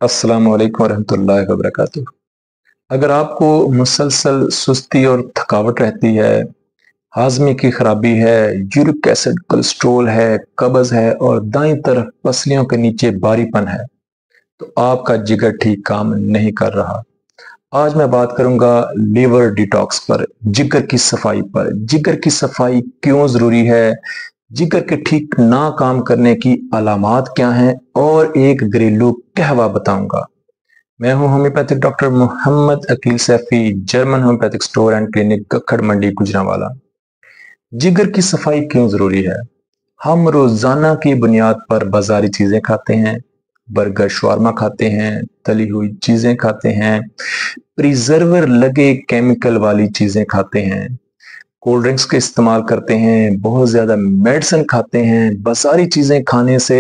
अस्सलामु अलैकुम वरहमतुल्लाहि वबरकातुह। अगर आपको मुसलसल सुस्ती और थकावट रहती है, हाजमे की खराबी है, यूरिक एसिड कोलेस्ट्रोल है, कब्ज है और दाईं तरफ पसलियों के नीचे भारीपन है, तो आपका जिगर ठीक काम नहीं कर रहा। आज मैं बात करूंगा लीवर डिटॉक्स पर, जिगर की सफाई पर। जिगर की सफाई क्यों जरूरी है, जिगर के ठीक ना काम करने की अलामात क्या हैं और एक घरेलू कहवा बताऊंगा। मैं हूं homeopathic doctor Mohammad Aqeel Saifi, German homeopathic store and clinic, Kakkar Mandi, Gujranwala. जिगर की सफाई क्यों जरूरी है? हम रोजाना की बुनियाद पर बाजारी चीजें खाते हैं, बर्गर शवारमा खाते हैं, तली हुई चीजें खाते हैं, प्रिजर्वर लगे केमिकल वाली चीजें खाते हैं, कोल्ड ड्रिंक्स का इस्तेमाल करते हैं, बहुत ज़्यादा मेडिसिन खाते हैं। बासारी चीज़ें खाने से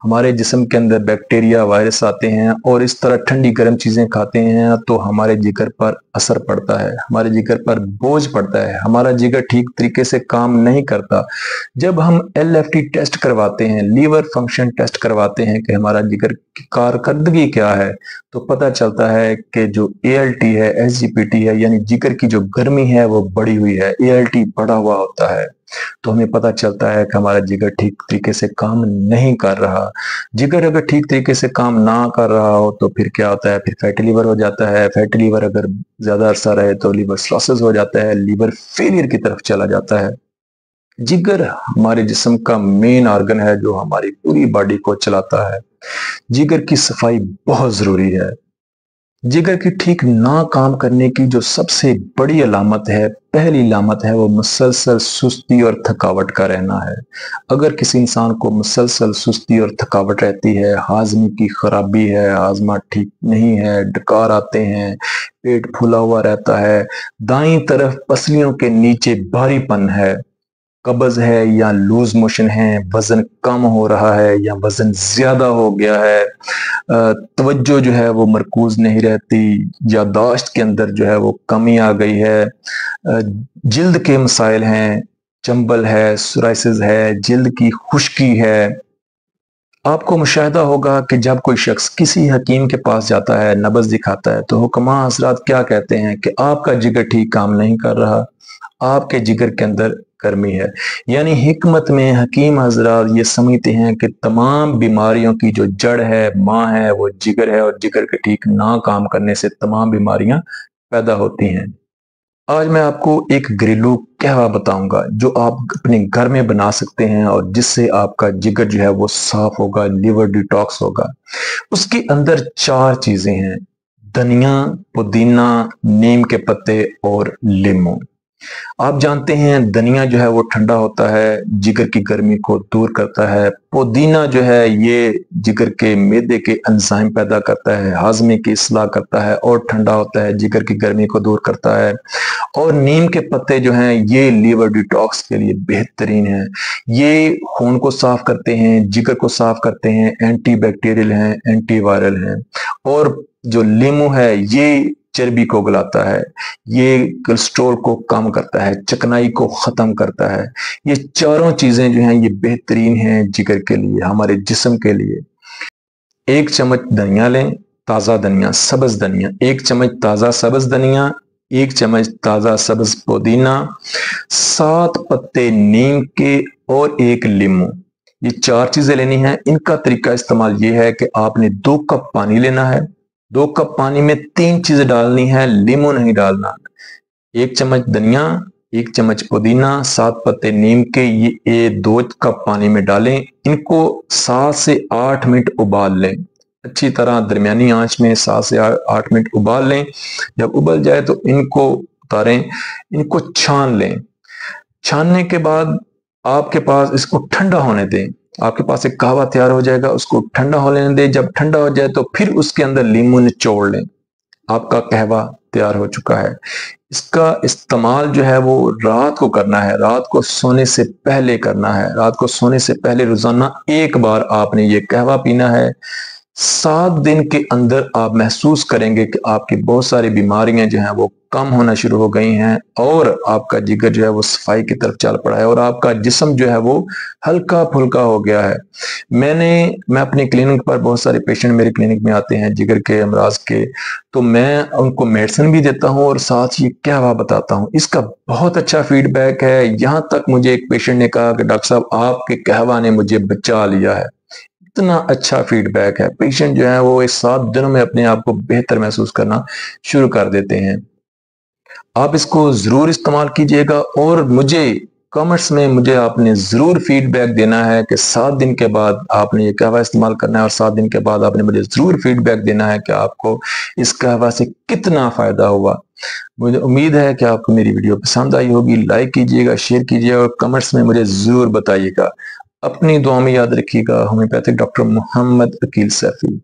हमारे जिस्म के अंदर बैक्टीरिया, वायरस आते हैं और इस तरह ठंडी गर्म चीज़ें खाते हैं तो हमारे जिगर पर असर पड़ता है, हमारे जिगर पर बोझ पड़ता है, हमारा जिगर ठीक तरीके से काम नहीं करता। जब हम LFT टेस्ट करवाते हैं, लीवर फंक्शन टेस्ट करवाते हैं कि हमारा जिगर की कारकर्दगी क्या है, तो पता चलता है कि जो ALT है, SGPT है, यानी जिगर की जो गर्मी है वो बढ़ी हुई है, ALT बढ़ा हुआ होता है। तो हमें पता चलता है कि हमारा जिगर ठीक तरीके से काम नहीं कर रहा। जिगर अगर ठीक तरीके से काम ना कर रहा हो तो फिर क्या होता है, फिर फैटी लीवर हो जाता है। फैटी लीवर अगर ज्यादा अरसा रहे तो लीवर सिरोसिस हो जाता है, लीवर फेलियर की तरफ चला जाता है। जिगर हमारे जिस्म का मेन ऑर्गन है जो हमारी पूरी बॉडी को चलाता है। जिगर की सफाई बहुत जरूरी है। जिगर की ठीक ना काम करने की जो सबसे बड़ी अलामत है, पहली अलामत है, वो मुसलसल सुस्ती और थकावट का रहना है। अगर किसी इंसान को मुसलसल सुस्ती और थकावट रहती है, हाजमे की खराबी है, हाजमा ठीक नहीं है, डकार आते हैं, पेट फूला हुआ रहता है, दाईं तरफ पसलियों के नीचे भारीपन है, कब्ज है या लूज मोशन है, वजन कम हो रहा है या वजन ज्यादा हो गया है, तवज्जो जो है वो मरकूज नहीं रहती, यादाश्त के अंदर जो है वो कमी आ गई है, जिल्द के मसाइल हैं, चंबल है, सोराइसिस है, जिल्द की खुश्की है। आपको मुशाहिदा होगा कि जब कोई शख्स किसी हकीम के पास जाता है, नब्ज दिखाता है, तो हुक्मा हजरात क्या कहते हैं कि आपका जिगर ठीक काम नहीं कर रहा, आपके जिगर के अंदर गर्मी है। यानी हिकमत में हकीम हजरात ये समझते हैं कि तमाम बीमारियों की जो जड़ है, माँ है, वो जिगर है और जिगर के ठीक ना काम करने से तमाम बीमारियां पैदा होती हैं। आज मैं आपको एक घरेलू कहवा बताऊंगा जो आप अपने घर में बना सकते हैं और जिससे आपका जिगर जो है वो साफ होगा, लिवर डिटॉक्स होगा। उसके अंदर 4 चीजें हैं: धनिया, पुदीना, नीम के पत्ते और लीमू। आप जानते हैं धनिया जो है वो ठंडा होता है, जिगर की गर्मी को दूर करता है। पुदीना जो है ये जिगर के मैदे के एंजाइम पैदा करता है, हाजमे की इस्लाह करता है और ठंडा होता है, जिगर की गर्मी को दूर करता है। और नीम के पत्ते जो हैं ये लीवर डिटॉक्स के लिए बेहतरीन है। ये खून को साफ करते हैं, जिगर को साफ करते हैं, एंटी बैक्टीरियल हैं, एंटी वायरल हैं। और जो लीमू है ये चर्बी को गलाता है, ये कोलेस्ट्रॉल को कम करता है, चिकनाई को खत्म करता है। ये चारों चीजें जो हैं ये बेहतरीन हैं जिगर के लिए, हमारे जिस्म के लिए। 1 चम्मच धनिया लें, ताजा धनिया, सब्ज धनिया, 1 चम्मच ताजा सब्ज धनिया, 1 चम्मच ताजा सब्ज पुदीना, 7 पत्ते नीम के और 1 लीमू। ये 4 चीजें लेनी है। इनका तरीका इस्तेमाल ये है कि आपने 2 कप पानी लेना है, 2 कप पानी में 3 चीजें डालनी है, लीमू नहीं डालना। 1 चम्मच धनिया, 1 चम्मच पुदीना, 7 पत्ते नीम के, ये 2 कप पानी में डालें। इनको 7 से 8 मिनट उबाल लें, अच्छी तरह दरमियानी आंच में 7 से 8 मिनट उबाल लें। जब उबल जाए तो इनको उतारें, इनको छान लें। छानने के बाद आपके पास इसको ठंडा होने दें। आपके पास एक कहवा तैयार हो जाएगा, उसको ठंडा होने दें। जब ठंडा हो जाए तो फिर उसके अंदर लीमू निचोड़ लें। आपका कहवा तैयार हो चुका है। इसका इस्तेमाल जो है वो रात को करना है, रात को सोने से पहले करना है। रात को सोने से पहले रोजाना 1 बार आपने ये कहवा पीना है। 7 दिन के अंदर आप महसूस करेंगे कि आपकी बहुत सारी बीमारियां जो हैं वो कम होना शुरू हो गई हैं और आपका जिगर जो है वो सफाई की तरफ चल पड़ा है और आपका जिस्म जो है वो हल्का फुल्का हो गया है। मैं अपनी क्लिनिक पर, बहुत सारे पेशेंट मेरे क्लिनिक में आते हैं जिगर के अमराज के, तो मैं उनको मेडिसिन भी देता हूँ और साथ ही कहवा बताता हूँ। इसका बहुत अच्छा फीडबैक है। यहाँ तक मुझे एक पेशेंट ने कहा कि डॉक्टर साहब आपके कहवा ने मुझे बचा लिया है। इतना अच्छा फीडबैक है। पेशेंट जो है वो इस 7 दिनों में अपने आप को बेहतर महसूस करना शुरू कर देते हैं। आप इसको जरूर इस्तेमाल कीजिएगा और मुझे कमेंट्स में आपने जरूर फीडबैक देना है कि 7 दिन के बाद आपने ये कहवा इस्तेमाल करना है और 7 दिन के बाद आपने मुझे जरूर फीडबैक देना है कि आपको इस कहवा से कितना फायदा हुआ। मुझे उम्मीद है कि आपको मेरी वीडियो पसंद आई होगी। लाइक कीजिएगा, शेयर कीजिएगा और कमेंट्स में मुझे जरूर बताइएगा। अपनी दुआ में याद रखिएगा। Homoeopathic doctor Mohammad Aqeel Saifi.